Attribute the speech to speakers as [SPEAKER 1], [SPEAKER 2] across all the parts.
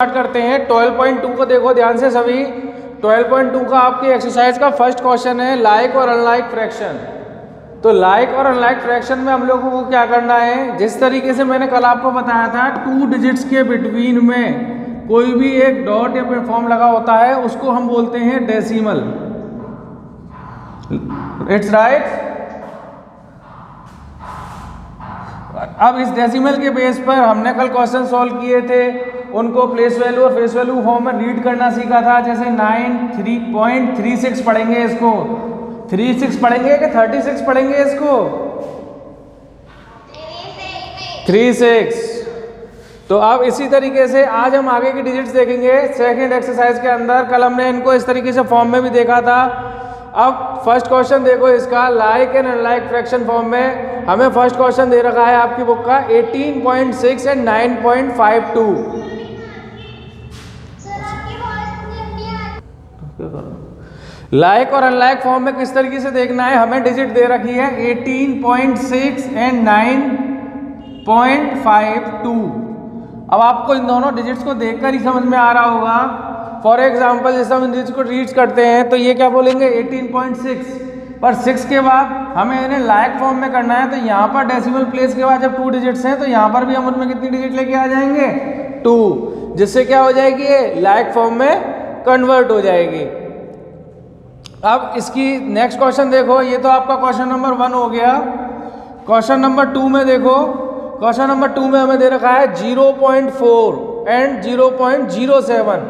[SPEAKER 1] Start करते हैं। 12.2 को देखो ध्यान से सभी। 12.2 का आपकी एक्सरसाइज का फर्स्ट क्वेश्चन है लाइक और अनलाइक फ्रैक्शन। तो लाइक और अनलाइक फ्रैक्शन में हम लोगों को क्या करना है, जिस तरीके से मैंने कल आपको बताया था, 2 डिजिट्स के बिटवीन में कोई भी एक डॉट या फिर फॉर्म लगा होता है उसको हम बोलते हैं डेसिमल। It's right. अब इस डेसिमल के बेस पर हमने कल क्वेश्चन सॉल्व किए थे, उनको प्लेस वैल्यू और फेस वैल्यू फॉर्म में रीड करना सीखा था। जैसे 9.36 पढ़ेंगे इसको, 36 पढ़ेंगे कि 36 पढ़ेंगे इसको, 36। तो अब इसी तरीके से आज हम आगे की डिजिट्स देखेंगे सेकंड एक्सरसाइज के अंदर। कल हमने इनको इस तरीके से फॉर्म में भी देखा था। अब फर्स्ट क्वेश्चन देखो इसका, like and unlike fraction form में हमें फर्स्ट क्वेश्चन दे रखा है आपकी बुक का 18.6 एंड 9.52। लाइक और अनलाइक फॉर्म में किस तरीके से देखना है, हमें डिजिट दे रखी है 18.6 एंड 9.52। अब आपको इन दोनों डिजिट्स को देखकर ही समझ में आ रहा होगा। फॉर एग्जाम्पल जैसे हम इन डिजिट्स को रीड करते हैं तो ये क्या बोलेंगे 18.6, पर 6 के बाद हमें इन्हें लाइक फॉर्म में करना है। तो यहाँ पर डेसिमल प्लेस के बाद जब 2 डिजिट्स हैं तो यहाँ पर भी हम उनमें कितनी डिजिट लेके आ जाएंगे 2, जिससे क्या हो जाएगी ये लाइक फॉर्म में कन्वर्ट हो जाएगी। अब इसकी नेक्स्ट क्वेश्चन देखो, ये तो आपका क्वेश्चन नंबर 1 हो गया। क्वेश्चन नंबर 2 में देखो, क्वेश्चन नंबर 2 में हमें दे रखा है 0.4 एंड 0.07।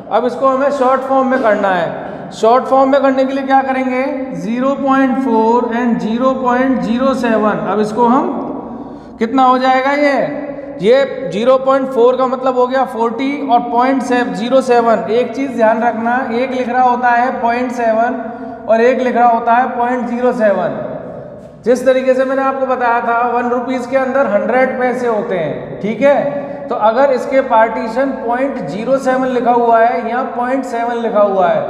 [SPEAKER 1] अब इसको हमें शॉर्ट फॉर्म में करना है। शॉर्ट फॉर्म में करने के लिए क्या करेंगे 0.4 एंड 0.07। अब इसको हम कितना हो जाएगा ये 0.4 का मतलब हो गया 40 और 0.07। एक चीज ध्यान रखना, एक लिख रहा होता है 0.7 और एक लिख रहा होता है 0.07। जिस तरीके से मैंने आपको बताया था 1 रुपीज के अंदर 100 पैसे होते हैं, ठीक है। तो अगर इसके पार्टीशन 0.07 लिखा हुआ है या 0.7 लिखा हुआ है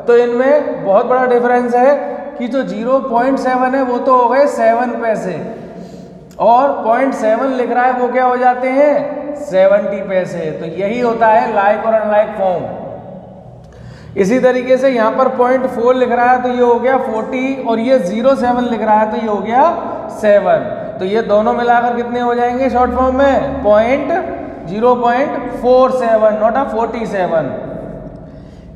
[SPEAKER 1] तो इनमें बहुत बड़ा डिफरेंस है कि जो 0.7 है वो तो हो गए 7 पैसे और 0.7 लिख रहा है वो क्या हो जाते हैं 70 पैसे। तो यही होता है लाइक और अनलाइक फॉर्म। इसी तरीके से यहाँ पर 0.4 लिख रहा है तो ये हो गया 40 और ये 0.7 लिख रहा है तो ये हो गया 7। तो ये दोनों मिलाकर कितने हो जाएंगे शॉर्ट फॉर्म में 0.47, नॉट 47।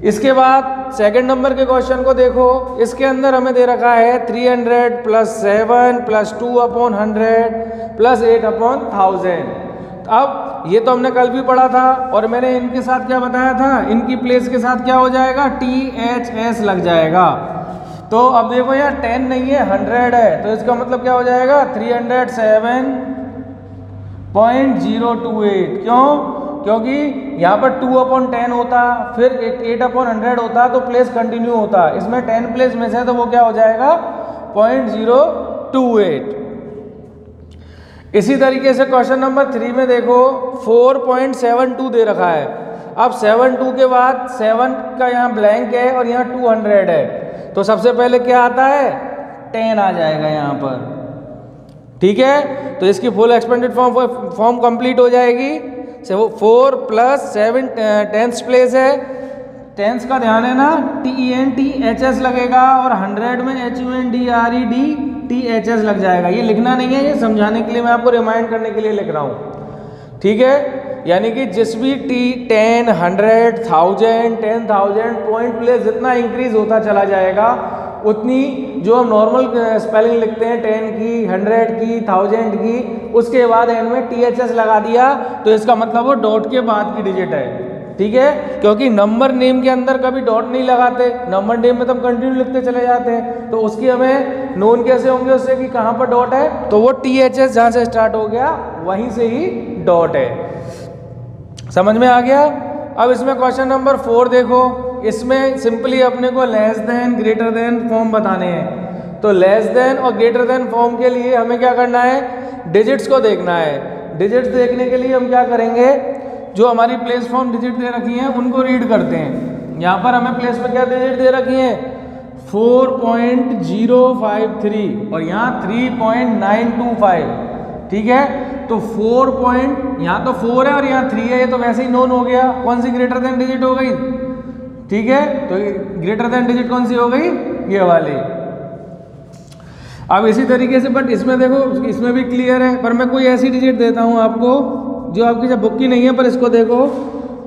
[SPEAKER 1] इसके बाद सेकंड नंबर के क्वेश्चन को देखो, इसके अंदर हमें दे रखा है 300 + 7 + 2/100 + 8/1000। अब ये तो हमने कल भी पढ़ा था और मैंने इनके साथ क्या बताया था, इनकी प्लेस के साथ क्या हो जाएगा THS लग जाएगा। तो अब देखो यार 10 नहीं है 100 है, तो इसका मतलब क्या हो जाएगा 307.028। क्यों? क्योंकि यहाँ पर 2/10 होता, फिर 8/100 होता तो प्लेस कंटिन्यू होता। इसमें 10 प्लेस में से तो वो क्या हो जाएगा 0.028। इसी तरीके से क्वेश्चन नंबर 3 में देखो 4.72 दे रखा है। अब 72 के बाद 7 का यहाँ ब्लैंक है और यहाँ 200 है, तो सबसे पहले क्या आता है 10 आ जाएगा यहाँ पर, ठीक है। तो इसकी फुल एक्सपेंडेड फॉर्म कंप्लीट हो जाएगी। 4 + 7 10th प्लेस है, 10th का ध्यान है ना TENTHS लगेगा और 100 में HUNDREDTHS लग जाएगा। ये लिखना नहीं है, ये समझाने के लिए मैं आपको रिमाइंड करने के लिए लिख रहा हूँ, ठीक है। यानी कि जिस भी 10, 100, 1000, 10,000 पॉइंट प्लेस जितना इंक्रीज होता चला जाएगा उतनी जो हम नॉर्मल स्पेलिंग लिखते हैं 10 की, 100 की, 1000 की, उसके बाद एंड में THS लगा दिया तो इसका मतलब वो डॉट के बाद की डिजिट है, ठीक है। क्योंकि नंबर नेम के अंदर कभी डॉट नहीं लगाते, नंबर नेम में तो हम कंटिन्यू लिखते चले जाते हैं, तो उसकी हमें नोन कैसे होंगे उससे कि कहाँ पर डॉट है, तो वो THS जहाँ से स्टार्ट हो गया वहीं से ही डॉट है। समझ में आ गया। अब इसमें क्वेश्चन नंबर 4 देखो, इसमें सिंपली अपने को less than greater than form बताने हैं। तो लेस देन और ग्रेटर देन फॉर्म के लिए हमें क्या करना है डिजिट्स को देखना है। डिजिट्स देखने के लिए हम क्या करेंगे, जो हमारी प्लेस फॉर्म डिजिट दे रखी हैं उनको रीड करते हैं। यहाँ पर हमें प्लेस में क्या डिजिट दे रखी हैं 4.053 और यहाँ 3.925। ठीक है। तो 4 पॉइंट, यहाँ तो 4 है और यहाँ 3 है, ये तो वैसे ही नोन हो गया। कौन सी ग्रेटर देन डिजिट हो गई, ठीक है, तो ग्रेटर देन डिजिट कौन सी हो गई, ये वाली। अब इसी तरीके से, बट इसमें देखो, इसमें भी क्लियर है, पर मैं कोई ऐसी डिजिट देता हूँ आपको जो आपकी जब बुक की नहीं है, पर इसको देखो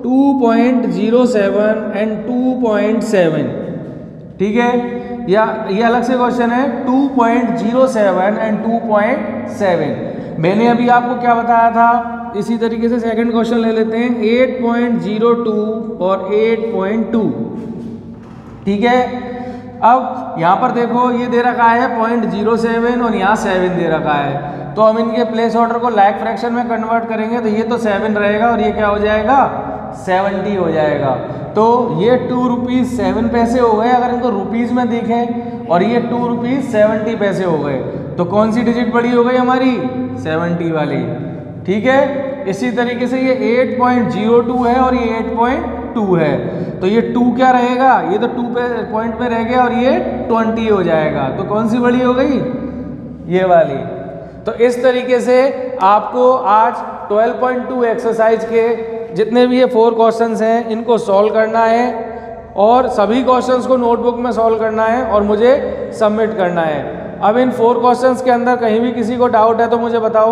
[SPEAKER 1] 2.07 एंड 2.7, ठीक है, या ये अलग से क्वेश्चन है 2.07 एंड 2.7। मैंने अभी आपको क्या बताया था, इसी तरीके से सेकंड क्वेश्चन ले लेते हैं, 8.02 और 8.2, ठीक है। अब यहाँ पर देखो ये दे रखा है 0.07 और यहाँ 7 दे रखा है, तो हम इनके प्लेस ऑर्डर को लाइक फ्रैक्शन में कन्वर्ट करेंगे तो ये तो 7 रहेगा और ये क्या हो जाएगा, 70 हो जाएगा। तो ये 2 रुपीज़ 7 पैसे हो गए अगर इनको रुपीज़ में देखें, और ये 2 रुपीज़ 70 पैसे हो गए। तो कौन सी डिजिट बड़ी हो गई हमारी, 70 वाली, ठीक है। इसी तरीके से ये 8.02 है और ये 8.2 है, तो ये 2 क्या रहेगा, ये तो 2 पे पॉइंट में रह गया और ये 20 हो जाएगा। तो कौन सी बड़ी हो गई, ये वाली। तो इस तरीके से आपको आज 12.2 एक्सरसाइज के जितने भी ये 4 क्वेश्चंस हैं इनको सॉल्व करना है, और सभी क्वेश्चंस को नोटबुक में सॉल्व करना है और मुझे सबमिट करना है। अब इन 4 क्वेश्चंस के अंदर कहीं भी किसी को डाउट है तो मुझे बताओ।